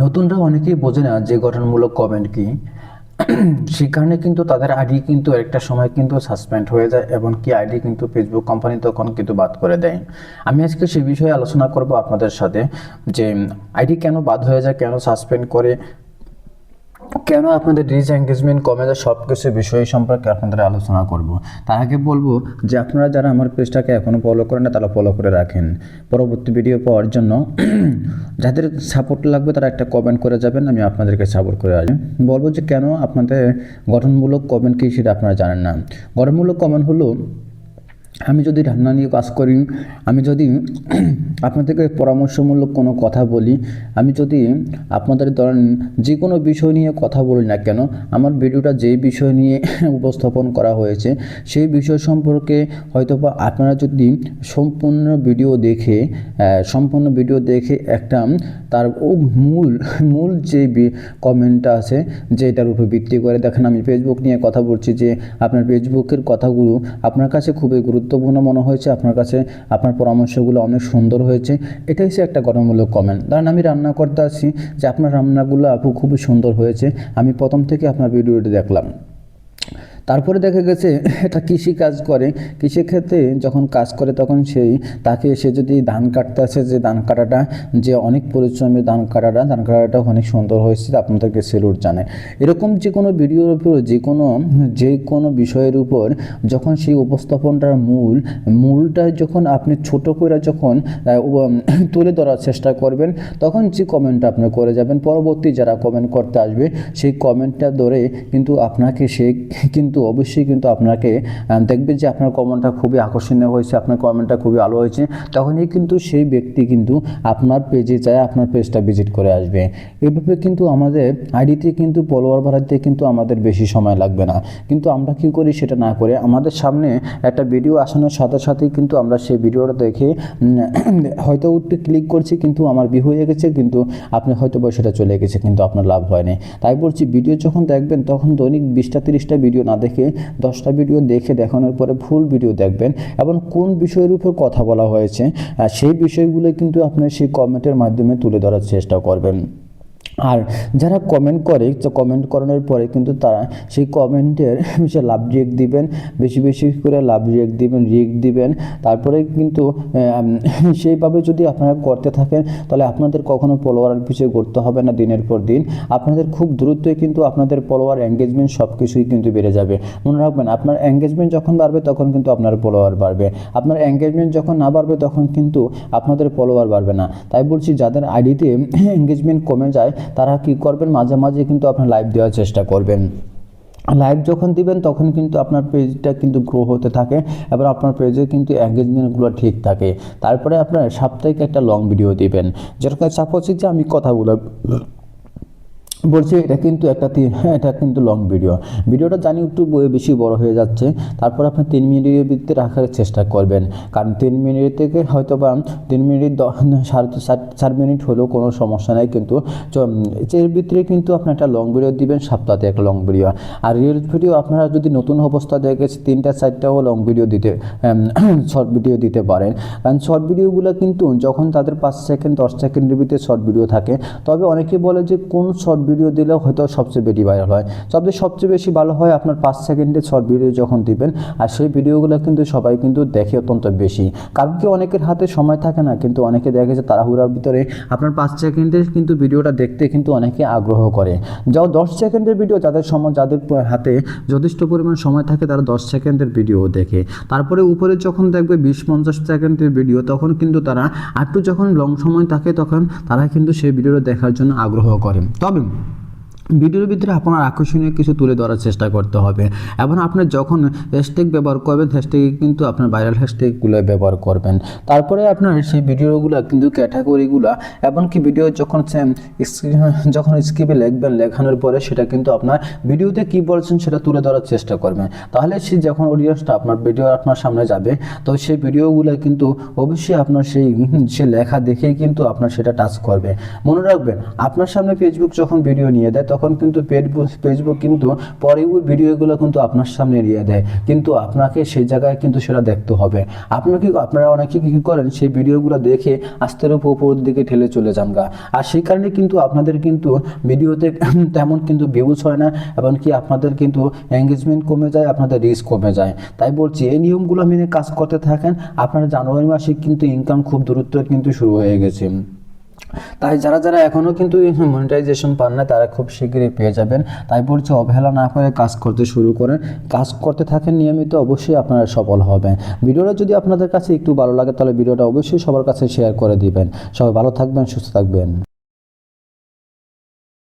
নতুনরা অনেকেই বোঝে না যে গঠনমূলক কমেন্ট কি। সেই কারণে কিন্তু তাদের আইডি কিন্তু একটা সময় কিন্তু সাসপেন্ড হয়ে যায় এবং কি আইডি কিন্তু ফেসবুক কোম্পানি তখন কিন্তু বাদ করে দেয়। আমি আজকে সেই বিষয়ে আলোচনা করব আপনাদের সাথে যে আইডি কেন বাদ হয়ে যায়, কেন সাসপেন্ড করে, কেন আপনাদের রিচ এঙ্গেজমেন্ট কমে যায়, সব কিছু বিষয় সম্পর্কে আপনাদের আলোচনা করব। তার আগে বলবো যে আপনারা যারা আমার পেজটাকে এখনও ফলো করেন না তারা ফলো করে রাখেন পরবর্তী ভিডিও পাওয়ার জন্য। যাদের সাপোর্ট লাগবে তারা একটা কমেন্ট করে যাবেন, আমি আপনাদেরকে সাপোর্ট করে আসবো। বলবো যে কেন আপনাদের গঠনমূলক কমেন্ট কী সেটা আপনারা জানেন না। গঠনমূলক কমেন্ট হলো, আমি যদি রান্না নিয়ে কাজ করি, আমি যদি আপনাদেরকে পরামর্শমূলক কোনো কথা বলি, আমি যদি আপনাদের ধরেন যে কোনো বিষয় নিয়ে কথা বলি না কেন, আমার ভিডিওটা যেই বিষয় নিয়ে উপস্থাপন করা হয়েছে সেই বিষয় সম্পর্কে হয়তোবা আপনারা যদি সম্পূর্ণ ভিডিও দেখে একটা তার মূল যে কমেন্টটা আছে যেটার উপর ভিত্তি করে, দেখেন আমি ফেসবুক নিয়ে কথা বলছি, যে আপনার ফেসবুকের কথাগুলো আপনার কাছে খুবই গুরুত্বপূর্ণ মনে হয়েছে, আপনার কাছে আপনার পরামর্শগুলো অনেক সুন্দর হয়েছে, এটাই হচ্ছে একটা গঠনমূলক কমেন্ট। ধরেন আমি রান্না করতে আসছি, যে আপনার রান্নাগুলো আপু খুবই সুন্দর হয়েছে, আমি প্রথম থেকে আপনার ভিডিওটি দেখলাম। তারপরে দেখা গেছে এটা কৃষি কাজ করে, কৃষিক্ষেত্রে যখন কাজ করে তখন সে যদি ধান কাটতে আসে, যে ধান কাটাটা যে অনেক পরিশ্রমী, ধান কাটাটা অনেক সুন্দর হয়েছে, আপনাদেরকে সেলুট জানায়। এরকম যে কোনো ভিডিওর উপর যে কোনো বিষয়ের উপর যখন সেই উপস্থাপনটার মূলটা যখন আপনি ছোট করে যখন তুলে ধরার চেষ্টা করবেন, তখন যে কমেন্টটা আপনি করে যাবেন, পরবর্তী যারা কমেন্ট করতে আসবে সেই কমেন্টটা ধরে কিন্তু আপনাকে কিন্তু অবশ্যই কিন্তু আপনাকে দেখবে যে আপনার কমেন্টটা খুবই আকর্ষণীয় হয়েছে, আপনার কমেন্টটা খুবই ভালো হয়েছে, তখনই কিন্তু সেই ব্যক্তি কিন্তু আপনার পেজে যায়, আপনার পেজটা ভিজিট করে আসবে। এভাবে কিন্তু আমাদের আইডিতে কিন্তু ফলোয়ার বাড়াতে কিন্তু আমাদের বেশি সময় লাগবে না, কিন্তু আমরা কি করি সেটা না করে আমাদের সামনে একটা ভিডিও আসানোর সাথে সাথেই কিন্তু আমরা সেই ভিডিওটা দেখে হয়তো একটু ক্লিক করছি, কিন্তু আমার ভিউ হয়ে গেছে, কিন্তু আপনি হয়তো সেটা চলে গেছে, কিন্তু আপনার লাভ হয়নি। তাই বলছি, ভিডিও যখন দেখবেন তখন দৈনিক 20-30টা ভিডিও না দেখে 10টা ভিডিও দেখানোর পরে ফুল ভিডিও দেখবেন, এবং কোন বিষয়ের উপর কথা বলা হয়েছে সেই বিষয়গুলো কিন্তু আপনি সেই কমেন্টের মাধ্যমে তুলে ধরার চেষ্টা করবেন। আর যারা কমেন্ট করে, তো কমেন্ট করানোর পরে কিন্তু তারা সেই কমেন্টের সে লাভ রিয়েক্ট দিবেন, বেশি করে লাভ রিয়েক্ট দিবেন। তারপরে কিন্তু সেইভাবে যদি আপনারা করতে থাকেন তাহলে আপনাদের কখনো ফলোয়ারের পিছিয়ে ঘুরতে হবে না। দিনের পর দিন আপনাদের খুব দ্রুতই কিন্তু আপনাদের ফলোয়ার এঙ্গেজমেন্ট সব কিছুই কিন্তু বেড়ে যাবে। মনে রাখবেন, আপনার এঙ্গেজমেন্ট যখন বাড়বে তখন কিন্তু আপনার ফলোয়ার বাড়বে, আপনার এঙ্গেজমেন্ট যখন না বাড়বে তখন কিন্তু আপনাদের ফলোয়ার বাড়বে না। তাই বলছি, যাদের আইডিতে এঙ্গেজমেন্ট কমে যায় তারা কি করবেন, মাঝে মাঝে কিন্তু আপনার লাইভ দেওয়ার চেষ্টা করবেন। লাইভ যখন দিবেন তখন কিন্তু আপনার পেজটা কিন্তু গ্রো হতে থাকে এবং আপনার পেজে কিন্তু এঙ্গেজমেন্টগুলো ঠিক থাকে। তারপরে আপনার সাপ্তাহিক একটা লং ভিডিও দিবেন, যেটা সাপোজ যে আমি কথাগুলো বলছি এটা কিন্তু লং ভিডিওটা জানি একটু বেশি বড় হয়ে যাচ্ছে। তারপর আপনি 3 মিনিটের ভিতরে রাখার চেষ্টা করবেন, কারণ 3 মিনিট থেকে হয়তো বা 3 মিনিট 4 মিনিট হলেও কোনো সমস্যা নেই, কিন্তু এর ভিতরে কিন্তু আপনি একটা লং ভিডিও দিবেন, সপ্তাহে একটা লং ভিডিও। আর রিলস ভিডিও আপনারা যদি নতুন অবস্থা দেখে 3-4টাও লং ভিডিও শর্ট ভিডিও দিতে পারেন, কারণ শর্ট ভিডিওগুলো কিন্তু যখন তাদের 5 সেকেন্ড 10 সেকেন্ডের ভিতরে শর্ট ভিডিও থাকে, তবে অনেকে বলে যে কোন শর্ট ভিডিও দিলেও হয়তো সবচেয়ে বেশি ভাইরাল হয়। সবচেয়ে বেশি ভালো হয় আপনার 5 সেকেন্ডের শর্ট ভিডিও যখন দিবেন, আর সেই ভিডিওগুলো কিন্তু সবাই কিন্তু দেখে অত্যন্ত বেশি, কারণ কি অনেকের হাতে সময় থাকে না, কিন্তু অনেকে দেখে যে তাড়াহুড়ার ভিতরে আপনার 5 সেকেন্ডের কিন্তু ভিডিওটা দেখতে কিন্তু অনেকে আগ্রহ করে। যাও 10 সেকেন্ডের ভিডিও যাদের হাতে যথেষ্ট পরিমাণ সময় থাকে তারা 10 সেকেন্ডের ভিডিও দেখে। তারপরে উপরে যখন দেখবে 20-50 সেকেন্ডের ভিডিও, তখন কিন্তু তারা একটু যখন লং সময় থাকে তখন তারা কিন্তু সেই ভিডিওটা দেখার জন্য আগ্রহ করে। তবে ভিডিওর ভিতরে আপনার আকর্ষণীয় কিছু তুলে ধরার চেষ্টা করতে হবে, এবং আপনি যখন হ্যাশট্যাগ ব্যবহার করবেন হ্যাশট্যাগে কিন্তু আপনার ভাইরাল হ্যাশট্যাগুলো ব্যবহার করবেন। তারপরে আপনার সেই ভিডিওগুলো কিন্তু ক্যাটাগরিগুলো, এমনকি ভিডিও যখন স্ক্রিপ্টে লিখবেন, লেখানোর পরে সেটা কিন্তু আপনার ভিডিওতে কী বলছেন সেটা তুলে ধরার চেষ্টা করবেন। তাহলে সে যখন অডিয়েন্সটা আপনার সামনে যাবে, তো সেই ভিডিওগুলো কিন্তু অবশ্যই আপনার সে লেখা দেখেই কিন্তু আপনার সেটা টাচ করবে। মনে রাখবেন, আপনার সামনে ফেসবুক যখন ভিডিও নিয়ে দেয় তখন কিন্তু ফেসবুক কিন্তু পরে ওই ভিডিওগুলো কিন্তু আপনার সামনে এড়িয়ে দেয়, কিন্তু আপনাকে সেই জায়গায় কিন্তু সেটা দেখতে হবে। আপনারা অনেকে কী করেন, সেই ভিডিওগুলো দেখে আস্তে উপর দিকে ঠেলে চলে যান গা, আর সেই কারণে কিন্তু আপনাদের কিন্তু ভিডিওতে তেমন কিন্তু ভিউজ হয় না, এবং কি আপনাদের কিন্তু এঙ্গেজমেন্ট কমে যায়, আপনাদের রিচ কমে যায়। তাই বলছি এই নিয়মগুলো মেনে কাজ করতে থাকেন, আপনার জানুয়ারি মাসে কিন্তু ইনকাম খুব দ্রুত কিন্তু শুরু হয়ে গেছে। তাই যারা এখনও কিন্তু মনিটাইজেশন পান না, তারা খুব শীঘ্রই পেয়ে যাবেন। তাই বলছি অবহেলা না করে কাজ করতে শুরু করেন, কাজ করতে থাকেন নিয়মিত, অবশ্যই আপনারা সফল হবেন। ভিডিওটা যদি আপনাদের কাছে একটু ভালো লাগে তাহলে ভিডিওটা অবশ্যই সবার কাছে শেয়ার করে দিবেন। সবাই ভালো থাকবেন, সুস্থ থাকবেন।